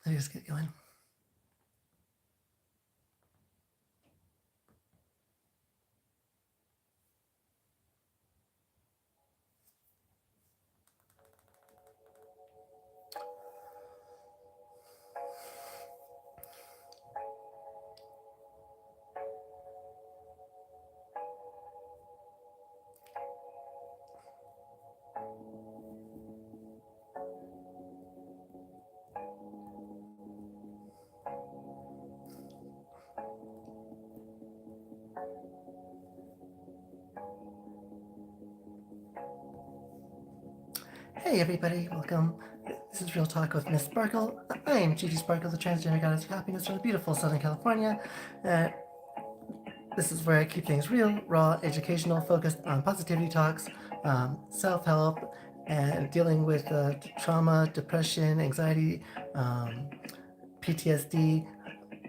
Let me just get going. Hey everybody, welcome. This is Real Talk with Miss Sparkle. I am Gigi Sparkle, the transgender goddess of happiness from the beautiful Southern California. This is where I keep things real, raw, educational, focused on positivity talks, self-help, and dealing with trauma, depression, anxiety, PTSD,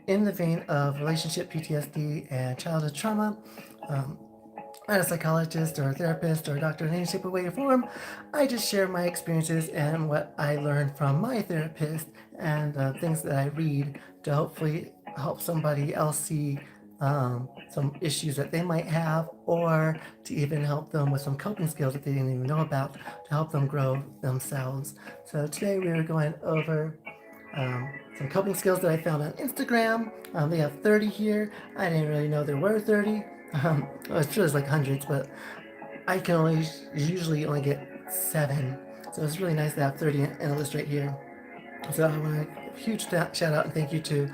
in the vein of relationship PTSD and childhood trauma. Not a psychologist or a therapist or a doctor in any shape or way or form. I just share my experiences and what I learned from my therapist and things that I read to hopefully help somebody else see some issues that they might have, or to even help them with some coping skills that they didn't even know about to help them grow themselves. So today we are going over some coping skills that I found on Instagram. They have 30 here. I didn't really know there were 30. Well, it's sure there's like hundreds, but I can usually only get 7. So it's really nice to have 30 in a list right here. So I want to give a huge shout out and thank you to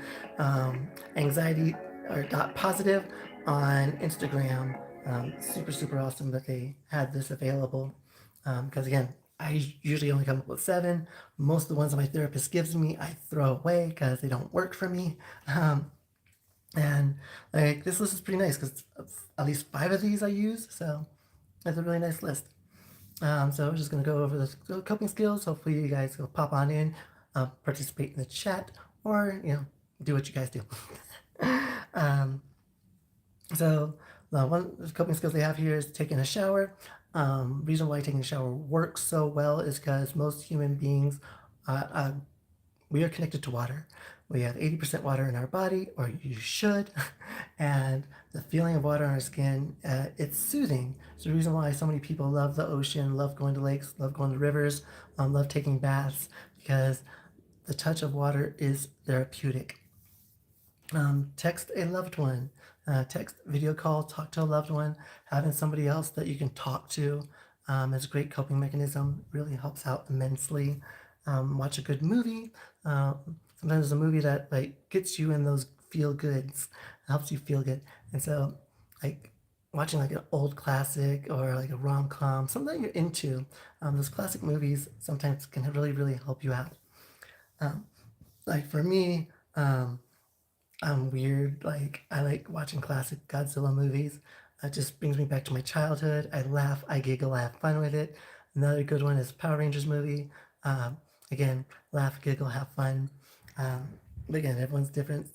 Anxiety or Dot Positive on Instagram. Super, super awesome that they had this available. Because again, I usually only come up with 7. Most of the ones that my therapist gives me, I throw away because they don't work for me. And like this list is pretty nice because at least 5 of these I use, so it's a really nice list. So I'm just gonna go over the coping skills. Hopefully you guys will pop on in, participate in the chat, or do what you guys do. um, so the one of the coping skills they have here is taking a shower. Reason why taking a shower works so well is because most human beings, we are connected to water. We have 80% water in our body, or you should, and the feeling of water on our skin, it's soothing. It's the reason why so many people love the ocean, love going to lakes, love going to rivers, love taking baths, because the touch of water is therapeutic. Text a loved one. Text, video call, talk to a loved one. Having somebody else that you can talk to is a great coping mechanism. Really helps out immensely. Watch a good movie. Sometimes a movie that like gets you in those feel goods, helps you feel good. And so, like watching like an old classic or like a rom-com, something that you're into. Those classic movies sometimes can really, really help you out. Like for me, I'm weird. Like I like watching classic Godzilla movies. It just brings me back to my childhood. I laugh, I giggle, I have fun with it. Another good one is Power Rangers movie. Again, laugh, giggle, have fun. But again, everyone's different.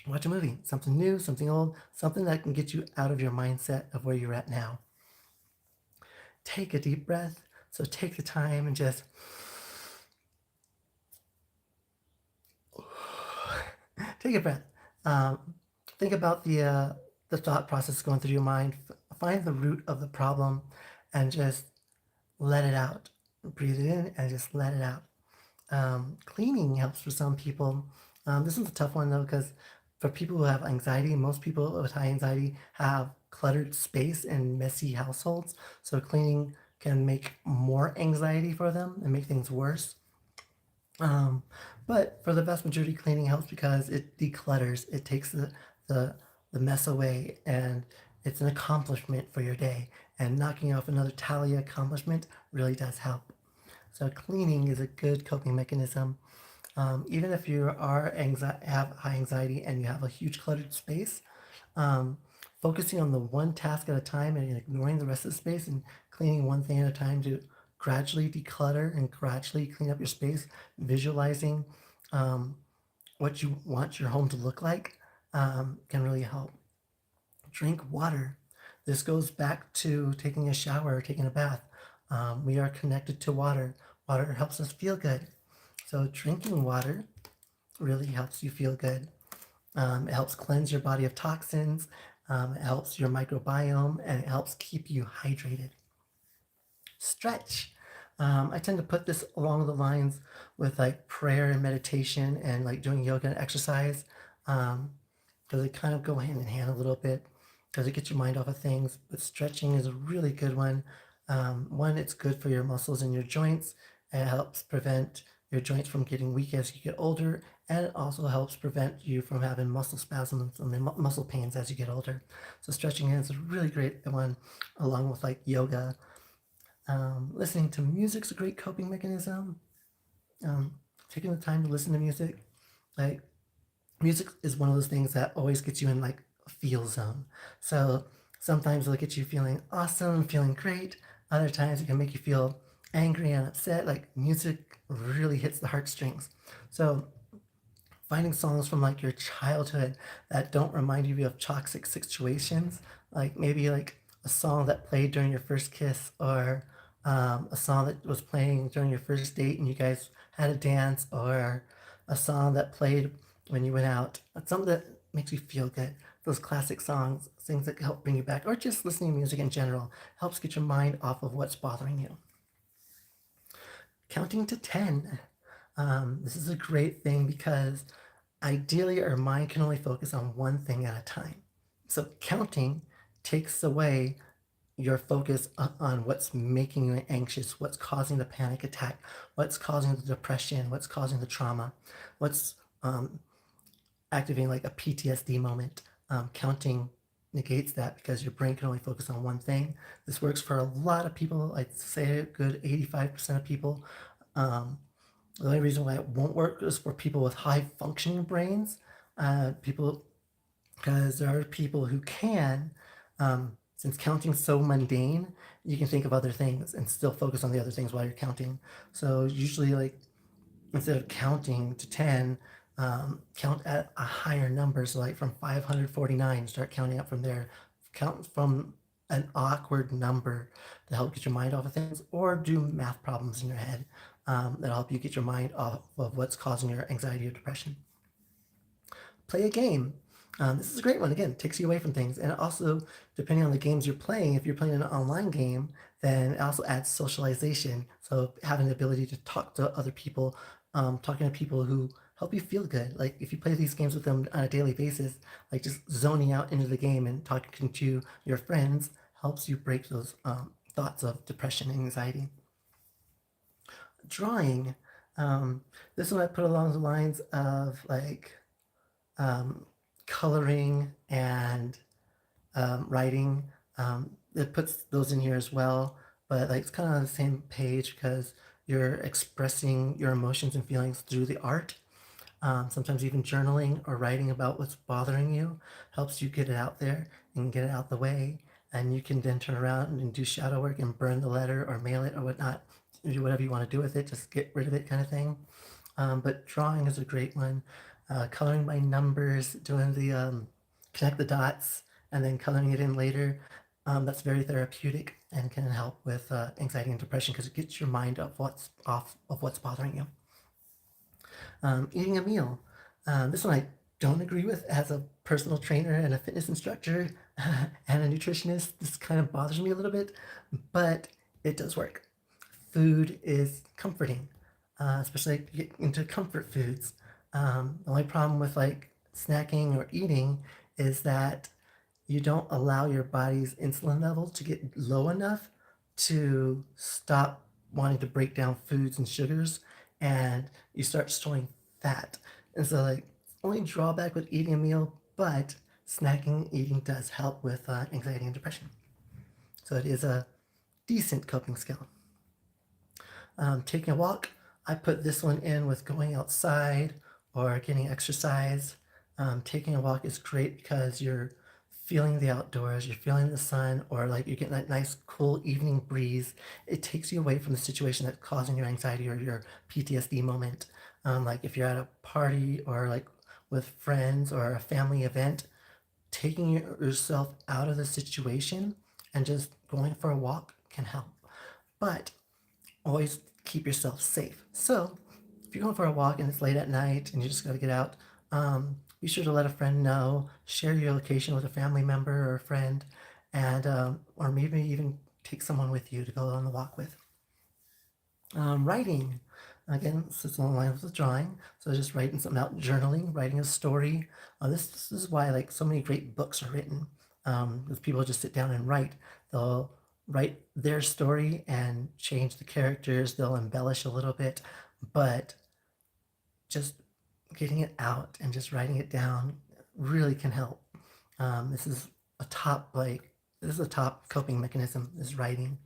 Watch a movie, something new, something old, something that can get you out of your mindset of where you're at now. Take a deep breath. So take the time and just take a breath. Think about the thought process going through your mind. Find the root of the problem and just let it out. Breathe it in and just let it out. Cleaning helps for some people. This is a tough one though, because for people who have anxiety, most people with high anxiety have cluttered space and messy households. So cleaning can make more anxiety for them and make things worse. But for the vast majority, cleaning helps because it declutters. It takes the, the mess away, and it's an accomplishment for your day. And knocking off another tally accomplishment really does help. So cleaning is a good coping mechanism. Even if you have high anxiety and you have a huge cluttered space, focusing on the one task at a time and ignoring the rest of the space and cleaning one thing at a time to gradually declutter and gradually clean up your space, visualizing what you want your home to look like can really help. Drink water. This goes back to taking a shower or taking a bath. We are connected to water. Water helps us feel good. So drinking water really helps you feel good. It helps cleanse your body of toxins. It helps your microbiome, and it helps keep you hydrated. Stretch. I tend to put this along the lines with like prayer and meditation and like doing yoga and exercise, because they kind of go hand in hand a little bit because it gets your mind off of things. But stretching is a really good one. One, it's good for your muscles and your joints. It helps prevent your joints from getting weak as you get older, and it also helps prevent you from having muscle spasms and muscle pains as you get older. So stretching is a really great one, along with like yoga. Listening to music's a great coping mechanism. Um, Taking the time to listen to music, like music is one of those things that always gets you in like a feel zone. So sometimes it'll get you feeling awesome, feeling great. Other times it can make you feel angry and upset. Like music really hits the heartstrings. So finding songs from like your childhood that don't remind you of toxic situations, like maybe like a song that played during your first kiss, or a song that was playing during your first date and you guys had a dance, or a song that played when you went out. Something that makes you feel good. Those classic songs, things that help bring you back, or just listening to music in general helps get your mind off of what's bothering you. Counting to 10. This is a great thing because ideally our mind can only focus on one thing at a time. So counting takes away your focus on what's making you anxious, what's causing the panic attack, what's causing the depression, what's causing the trauma, what's activating like a PTSD moment. Counting negates that because your brain can only focus on one thing. This works for a lot of people. I'd say a good 85% of people. The only reason why it won't work is for people with high functioning brains. People, because there are people who can, since counting's so mundane, you can think of other things and still focus on the other things while you're counting. So usually, like instead of counting to 10, count at a higher number. So like from 549, start counting up from there. Count from an awkward number to help get your mind off of things, or do math problems in your head that'll help you get your mind off of what's causing your anxiety or depression. Play a game. This is a great one. Again, takes you away from things. And also, depending on the games you're playing, if you're playing an online game, then it also adds socialization. So having the ability to talk to other people, talking to people who help you feel good. Like if you play these games with them on a daily basis, like just zoning out into the game and talking to your friends helps you break those thoughts of depression and anxiety. Drawing. This one I put along the lines of like um, coloring and writing. It puts those in here as well, but like it's kind of on the same page because you're expressing your emotions and feelings through the art. Sometimes even journaling or writing about what's bothering you helps you get it out there and get it out the way. And you can then turn around and do shadow work and burn the letter or mail it or whatnot. Do whatever you want to do with it, just get rid of it, kind of thing. But drawing is a great one. Coloring by numbers, doing the connect the dots, and then coloring it in later. That's very therapeutic and can help with anxiety and depression because it gets your mind off of what's bothering you. Eating a meal. This one I don't agree with as a personal trainer and a fitness instructor and a nutritionist. This kind of bothers me a little bit, but it does work. Food is comforting, especially if you get into comfort foods. The only problem with like snacking or eating is that you don't allow your body's insulin level to get low enough to stop wanting to break down foods and sugars, and you start storing fat. And so, like, only drawback with eating a meal, but snacking eating does help with anxiety and depression. So it is a decent coping skill. Taking a walk, I put this one in with going outside or getting exercise. Taking a walk is great because you're feeling the outdoors, you're feeling the sun, or like you're getting that nice cool evening breeze. It takes you away from the situation that's causing your anxiety or your PTSD moment. Like if you're at a party or like with friends or a family event, taking yourself out of the situation and just going for a walk can help. But always keep yourself safe. So if you're going for a walk and it's late at night and you just got to get out, be sure to let a friend know. Share your location with a family member or a friend, and or maybe even take someone with you to go on the walk with. Writing, again, sits along the lines with drawing. So just writing something out, journaling, writing a story. This is why like so many great books are written. Because people just sit down and write. They'll write their story and change the characters. They'll embellish a little bit, but just getting it out and just writing it down really can help. This is a top this is a top coping mechanism, is writing.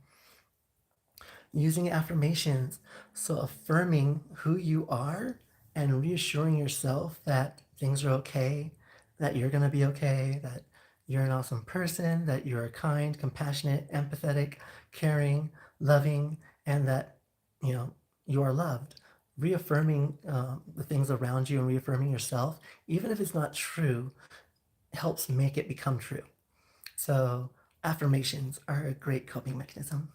Using affirmations, so affirming who you are and reassuring yourself that things are okay, that you're going to be okay, that you're an awesome person, that you're kind, compassionate, empathetic, caring, loving, and that you are loved. Reaffirming the things around you and reaffirming yourself, even if it's not true, helps make it become true. So affirmations are a great coping mechanism.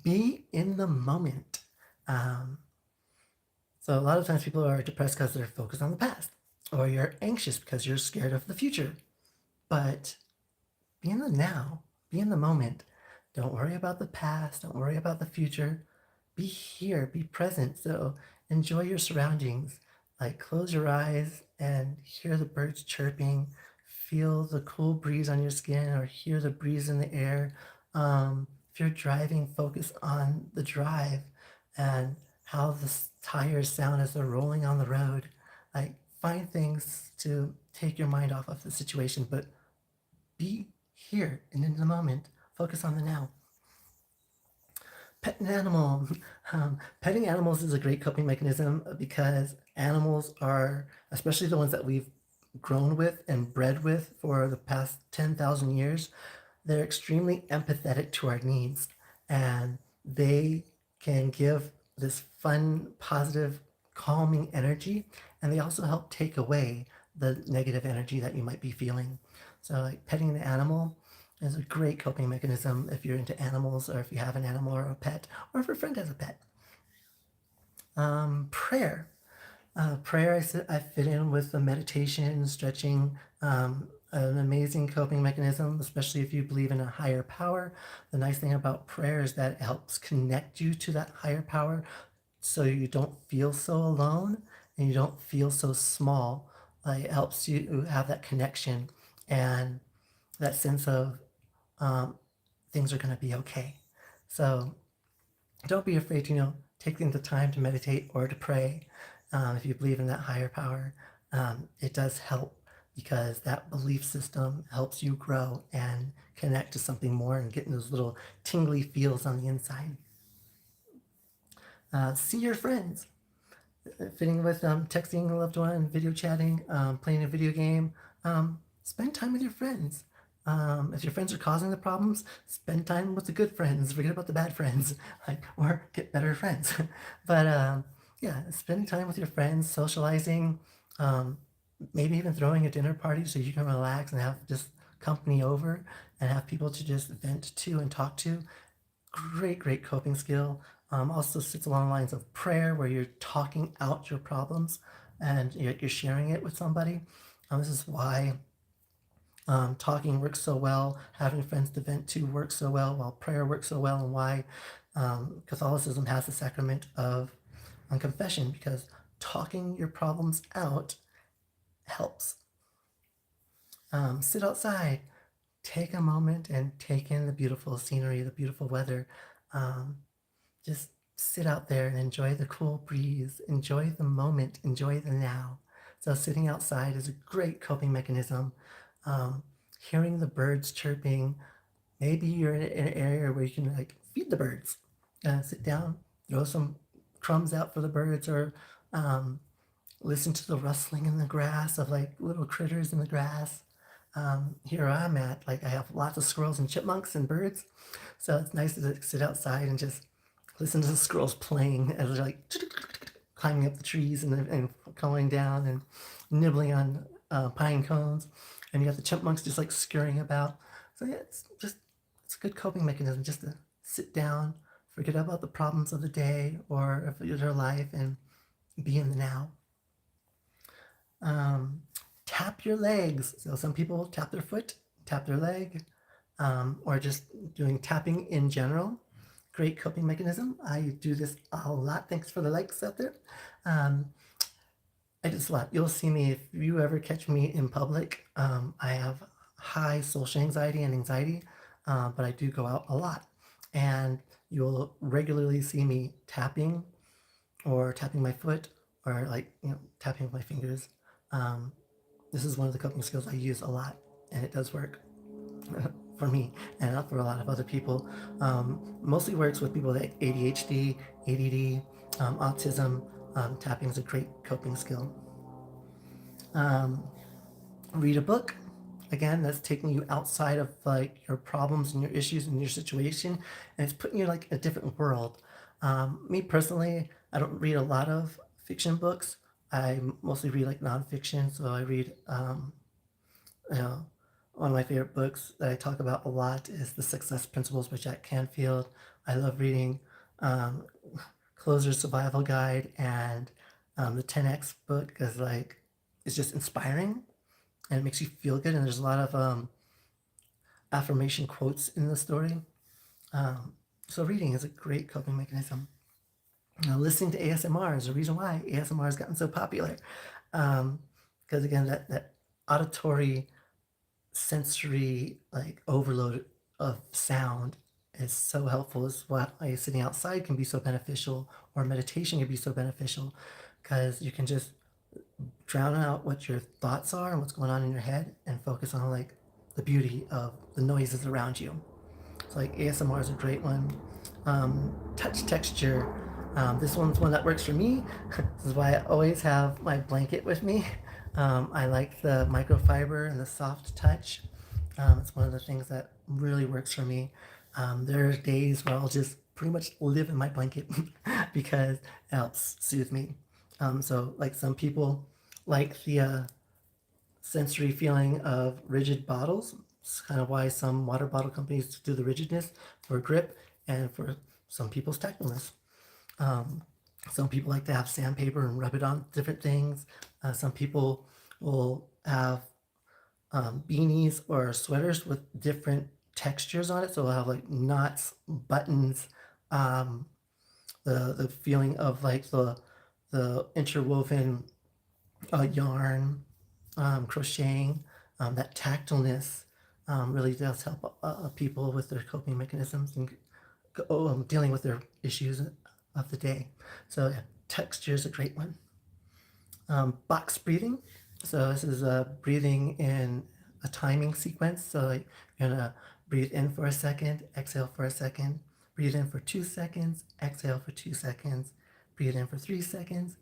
Be in the moment. So a lot of times people are depressed because they're focused on the past, or you're anxious because you're scared of the future. But be in the now, be in the moment. Don't worry about the past, don't worry about the future. Be here, be present. So enjoy your surroundings. Like close your eyes and hear the birds chirping, feel the cool breeze on your skin or hear the breeze in the air. If you're driving, focus on the drive and how the tires sound as they're rolling on the road. Like find things to take your mind off of the situation, but be here and in the moment. Focus on the now. Pet an animal. Petting animals is a great coping mechanism because animals are, especially the ones that we've grown with and bred with for the past 10,000 years, they're extremely empathetic to our needs, and they can give this fun, positive, calming energy, and they also help take away the negative energy that you might be feeling. So like petting the animal is a great coping mechanism if you're into animals, or if you have an animal or a pet, or if a friend has a pet. Prayer. Prayer, I fit in with the meditation, stretching, an amazing coping mechanism, especially if you believe in a higher power. The nice thing about prayer is that it helps connect you to that higher power so you don't feel so alone and you don't feel so small. It helps you have that connection and that sense of things are going to be okay. So don't be afraid to, taking the time to meditate or to pray. If you believe in that higher power, it does help because that belief system helps you grow and connect to something more and getting those little tingly feels on the inside. See your friends. Fitting with texting a loved one, video chatting, playing a video game. Spend time with your friends. If your friends are causing the problems, spend time with the good friends. Forget about the bad friends, or get better friends. But yeah, spend time with your friends, socializing, maybe even throwing a dinner party so you can relax and have just company over and have people to just vent to and talk to. Great coping skill. Also sits along the lines of prayer, where you're talking out your problems and you're sharing it with somebody. This is why talking works so well, having friends to vent to works so well, while prayer works so well, and why Catholicism has the sacrament of confession, because talking your problems out helps. Sit outside, take a moment and take in the beautiful scenery, the beautiful weather. Just sit out there and enjoy the cool breeze, enjoy the moment, enjoy the now. So sitting outside is a great coping mechanism. Hearing the birds chirping, maybe you're in an area where you can feed the birds. Sit down, throw some crumbs out for the birds, or listen to the rustling in the grass of little critters in the grass. Here I'm at, I have lots of squirrels and chipmunks and birds, so it's nice to sit outside and just listen to the squirrels playing as they're climbing up the trees and going down and nibbling on pine cones, and you have the chipmunks just scurrying about. So yeah, it's a good coping mechanism just to sit down, forget about the problems of the day or of your life and be in the now. Um, Tap your legs. So some people tap their foot, tap their leg, or just doing tapping in general. Great coping mechanism. I do this a lot. Thanks for the likes out there. Um, I just a lot. You'll see me if you ever catch me in public. I have high social anxiety and anxiety, but I do go out a lot, and you'll regularly see me tapping or tapping my foot or like tapping with my fingers. Um, this is one of the coping skills I use a lot, and it does work for me and not for a lot of other people. Mostly works with people with ADHD, ADD, autism. Tapping is a great coping skill. Um, Read a book. Again, that's taking you outside of like your problems and your issues and your situation, and it's putting you like a different world. Me personally, I don't read a lot of fiction books. I mostly read like nonfiction. So I read, you know, one of my favorite books that I talk about a lot is The Success Principles by Jack Canfield. I love reading um, Closer's Survival Guide and the 10X book because like it's just inspiring and it makes you feel good. And there's a lot of affirmation quotes in the story. Um, so reading is a great coping mechanism. Listening to ASMR is the reason why ASMR has gotten so popular. Because again, that auditory, sensory like overload of sound is so helpful. Is why sitting outside can be so beneficial, or meditation can be so beneficial, because you can just drown out what your thoughts are and what's going on in your head and focus on like the beauty of the noises around you. So like ASMR is a great one. Touch texture. This one's one that works for me. This is why I always have my blanket with me. I like the microfiber and the soft touch. It's one of the things that really works for me. There are days where I'll just pretty much live in my blanket because it helps soothe me. So like some people like the sensory feeling of rigid bottles. It's kind of why some water bottle companies do the rigidness for grip and for some people's tactileness. Um, some people like to have sandpaper and rub it on different things. Some people will have beanies or sweaters with different textures on it. So they'll have like knots, buttons, um, the feeling of like the interwoven yarn, crocheting, that tactileness really does help people with their coping mechanisms and dealing with their issues of the day. So yeah, texture is a great one. Box breathing. So this is breathing in a timing sequence. So like you're gonna breathe in for a second, exhale for a second, breathe in for 2 seconds, exhale for 2 seconds, breathe in for 3 seconds,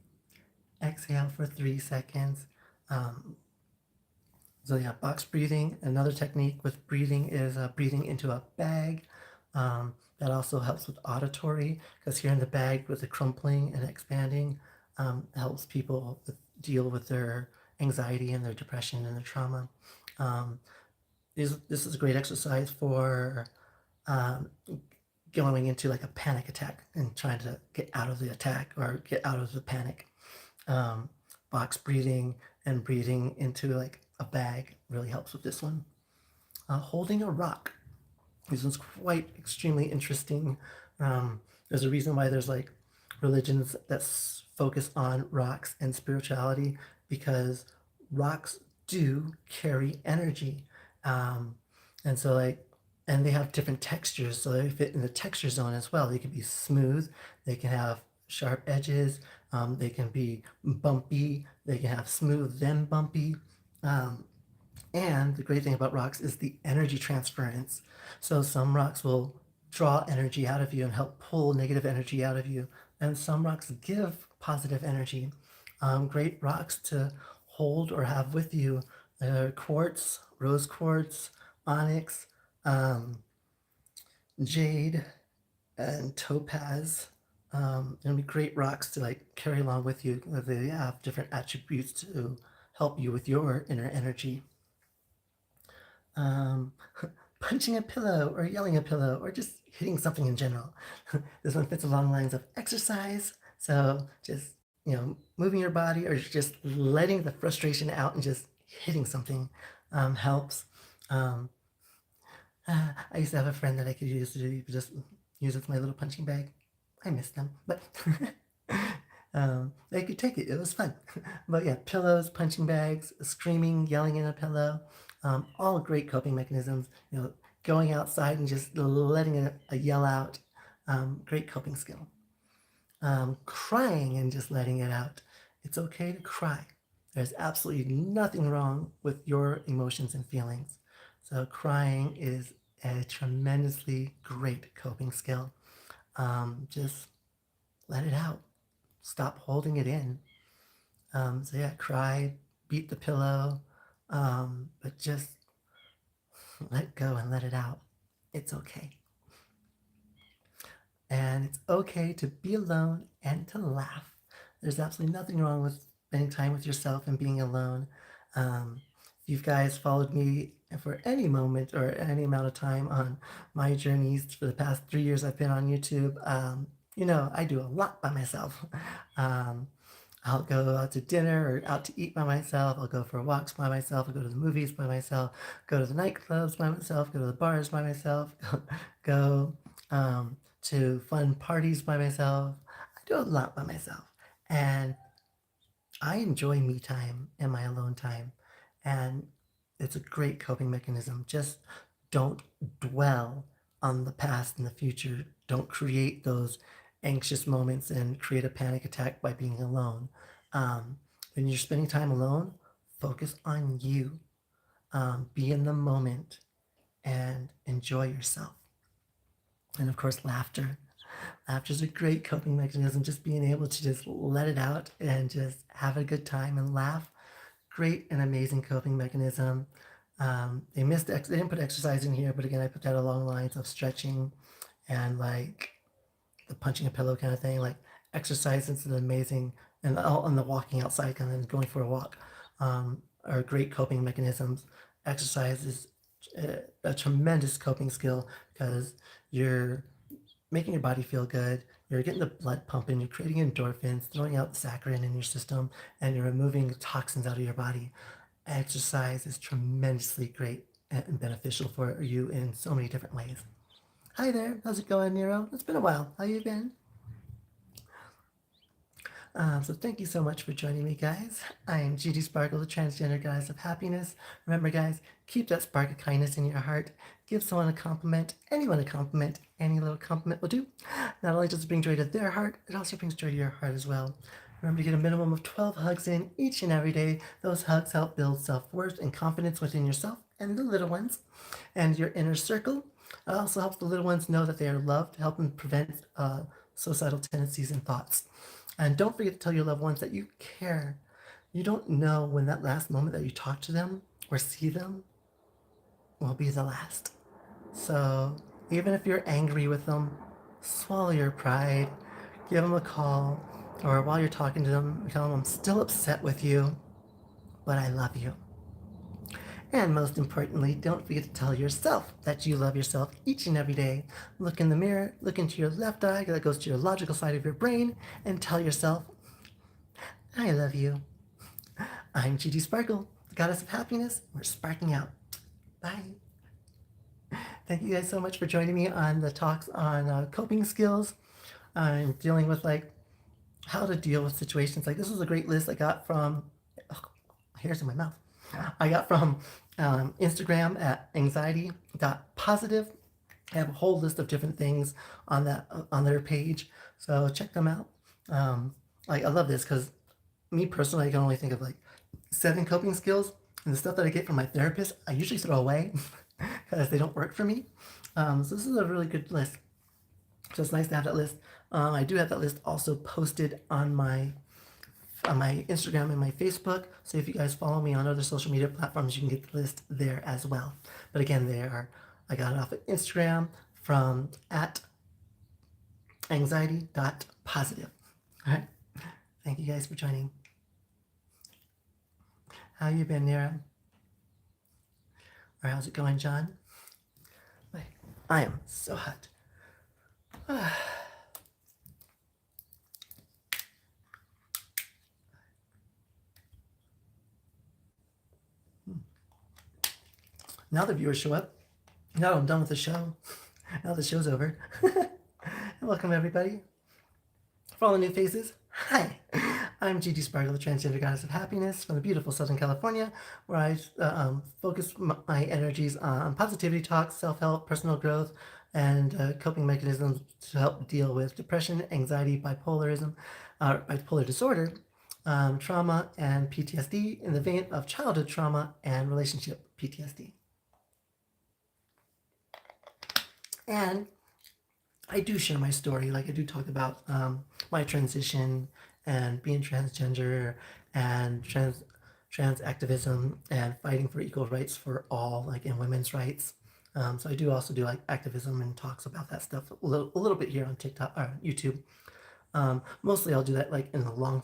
exhale for 3 seconds. Um, so yeah, box breathing. Another technique with breathing is breathing into a bag. That also helps with auditory because here in the bag with the crumpling and expanding helps people deal with their anxiety and their depression and their trauma. Um, this is a great exercise for um, going into like a panic attack and trying to get out of the attack or get out of the panic. Box breathing and breathing into like a bag really helps with this one. Holding a rock. This one's quite extremely interesting. There's a reason why there's like religions that focus on rocks and spirituality because rocks do carry energy. Um, and so like, and they have different textures. So they fit in the texture zone as well. They can be smooth. They can have sharp edges. They can be bumpy. They can have smooth then bumpy. Um, and the great thing about rocks is the energy transference. So some rocks will draw energy out of you and help pull negative energy out of you. And some rocks give positive energy. Great rocks to hold or have with you. Quartz, rose quartz, onyx, um, jade, and topaz. It'll be great rocks to like carry along with you. They have different attributes to help you with your inner energy. Um, Punching a pillow or yelling a pillow or just hitting something in general. This one fits along lines of exercise. So just, moving your body or just letting the frustration out and just hitting something helps. Um, I used to have a friend that I could use to just use as my little punching bag. I miss them, but they could take it. It was fun. But yeah, pillows, punching bags, screaming, yelling in a pillow, all great coping mechanisms. Going outside and just letting a yell out, great coping skill. Crying and just letting it out. It's okay to cry. There's absolutely nothing wrong with your emotions and feelings. So crying is a tremendously great coping skill. Just let it out. Stop holding it in. So yeah, cry, beat the pillow, but just let go and let it out. It's okay. And it's okay to be alone and to laugh. There's absolutely nothing wrong with spending time with yourself and being alone. If you guys followed me for any moment or any amount of time on my journeys for the past 3 years I've been on YouTube, I do a lot by myself. Um, I'll go out to dinner or out to eat by myself. I'll go for walks by myself. I'll go to the movies by myself. Go to the nightclubs by myself. Go to the bars by myself. Go to fun parties by myself. I do a lot by myself. And I enjoy me time and my alone time. And it's a great coping mechanism. Just don't dwell on the past and the future. Don't create those anxious moments and create a panic attack by being alone. Um, when you're spending time alone, focus on you. Be in the moment and enjoy yourself. And of course, laughter. Laughter is a great coping mechanism. Just being able to just let it out and just have a good time and laugh. Great and amazing coping mechanism. They didn't put exercise in here, but again, I put that along the lines of stretching and like the punching a pillow kind of thing. Like exercise is an amazing, and the walking outside kind of going for a walk are great coping mechanisms. Exercise is a tremendous coping skill because you're making your body feel good. You're getting the blood pumping. You're creating endorphins, throwing out the saccharin in your system, and you're removing toxins out of your body. Exercise is tremendously great and beneficial for you in so many different ways. Hi there. How's it going, Nero? It's been a while. How you been? So thank you so much for joining me, guys. I am Gigi Sparkle, the transgender goddess of happiness. Remember, guys, keep that spark of kindness in your heart. Give someone a compliment, anyone a compliment. Any little compliment will do. Not only does it bring joy to their heart, it also brings joy to your heart as well. Remember to get a minimum of 12 hugs in each and every day. Those hugs help build self-worth and confidence within yourself and the little ones and your inner circle. It also helps the little ones know that they are loved, helping prevent suicidal tendencies and thoughts. And don't forget to tell your loved ones that you care. You don't know when that last moment that you talk to them or see them will be the last. So even if you're angry with them, swallow your pride, give them a call, or while you're talking to them, tell them I'm still upset with you, but I love you. And most importantly, don't forget to tell yourself that you love yourself each and every day. Look in the mirror, look into your left eye that goes to your logical side of your brain, and tell yourself, I love you. I'm Gigi Sparkle, the goddess of happiness. We're sparking out. Bye. Thank you guys so much for joining me on the talks on coping skills. I'm dealing with like how to deal with situations. Like this was a great list I got from, hairs in my mouth. I got from Instagram at anxiety.positive. I have a whole list of different things on that on their page, so check them out. Like I love this because me personally, I can only think of like 7 coping skills, and the stuff that I get from my therapist, I usually throw away because they don't work for me. So this is a really good list. So it's nice to have that list. I do have that list also posted on my Instagram and my Facebook. So if you guys follow me on other social media platforms, you can get the list there as well. But again, I got it off of Instagram from at anxiety.positive. All right. Thank you guys for joining. How you been, Nira? Or how's it going, John? I am so hot. Now the viewers show up. Now I'm done with the show. Now the show's over. Welcome everybody. For all the new faces, hi. I'm Gigi Sparkle, the transgender goddess of happiness from the beautiful Southern California, where I focus my energies on positivity talks, self-help, personal growth, and coping mechanisms to help deal with depression, anxiety, bipolarism, bipolar disorder, trauma, and PTSD in the vein of childhood trauma and relationship PTSD. And I do share my story. Like I do talk about my transition and being transgender and trans activism and fighting for equal rights for all, like in women's rights. So I do also do like activism and talks about that stuff a little bit here on TikTok or YouTube. Mostly I'll do that like in the long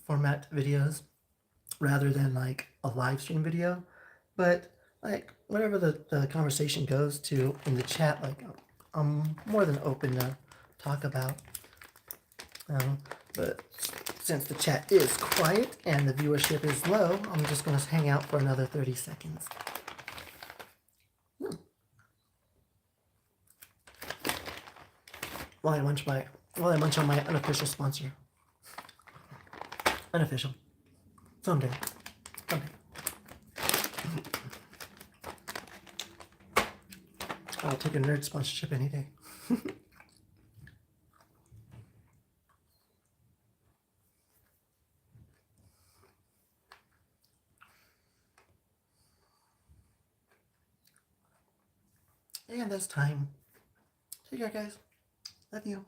format videos rather than like a live stream video. But like whatever the conversation goes to in the chat, like I'm more than open to talk about. But since the chat is quiet and the viewership is low, I'm just going to hang out for another 30 seconds. While I munch on my unofficial sponsor. Unofficial. Someday. I'll take a nerd sponsorship any day. And that's time. Take care, guys. Love you.